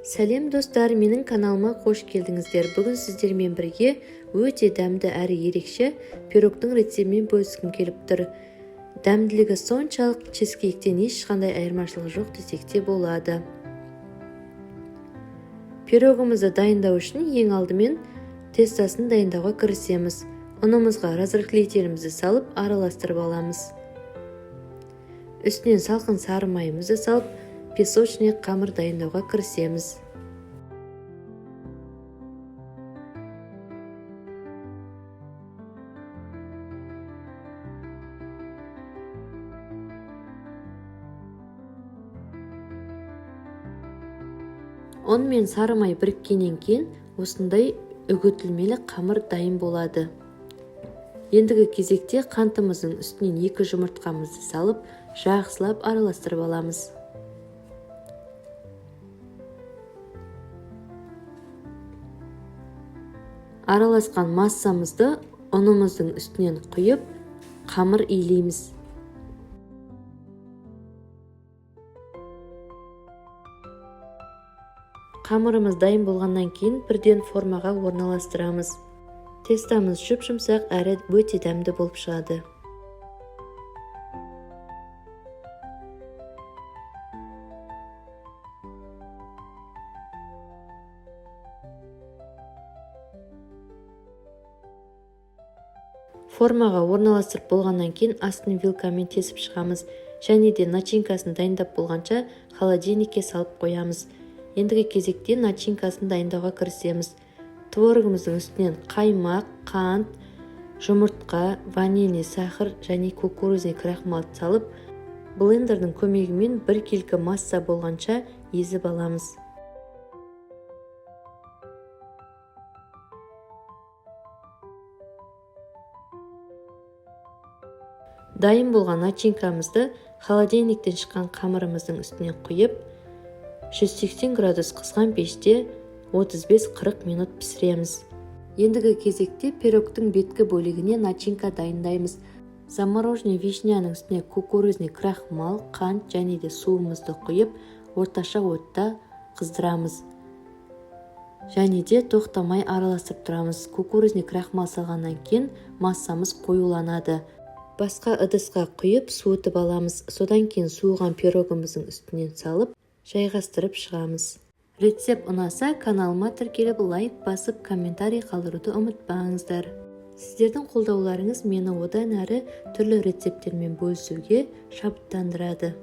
Сәлем достар, менің каналыма қош келдіңіздер. Бүгін сіздермен бірге өте дәмді әрі ерекше пирогтың рецептімен бөліскім келіп тұр. Дәмділігі соншалық чизкейктен ешқандай айырмашылығы жоқ десек те болады. Пирогымызды дайындау үшін ең алдымен тестасын дайындауға кірісеміз. Ұнымызға разрыхлителімізді салып араластырып аламыз. Үстінен салқын сары майымызды салып песочный қамыр дайындауға кірісеміз. Он мен сары май біріккеннен кейін осындай үгітілмелі қамыр дайын болады. Ендігі кезекте қантымыздың үстінен 2 жұмыртқамызды салып, жақсылап араластырып аламыз. Араласқан массамызды ұнымыздың үстінен құйып, қамыр илейміз. Қамырымыз дайын болғаннан кейін бірден формаға орналастырамыз. Тестамыз жұп-жұмсақ әрі өте дәмді болып шығады. Формаға орналастырып болғаннан кейін астын вилкамен тесіп шығамыз. Және де начинкасын дайындап болғанша холодильникке салып қоямыз. Ендігі кезекте начинкасын дайындауға кірісеміз. Творогымыздың үстінен қаймақ, қант, жұмыртқа, ванильный сахар және кукурузный крахмал салып, блендердің көмегімен 1 келкі масса болғанша езіп аламыз. Дайын болған начинкамызды холодильниктен шыққан қамырымыздың үстіне құйып, 180 градус қызған пеште 35-40 минут пісіреміз. Ендігі кезекте пирогтың беткі бөлігіне начинка дайындаймыз. Замороженный вишняның үстіне кукурузный крахмал, қант және де суымызды құйып, орташа отта қыздырамыз. Және де тоқтамай араластырып тұрамыз. Кукурузный крахмал салғаннан кейін массамыз қоюланады. Басқа ыдысқа құйып суытып аламыз. Содан кейін суыған пирогымыздың үстінен салып, жайғастырып шығамыз. Рецепт ұнаса, каналыма тіркеліп лайк басып, комментарий қалдыруды ұмытпаңыздар. Сіздердің қолдауларыңыз мені одан әрі түрлі рецепттермен бөлісуге шабыттандырады.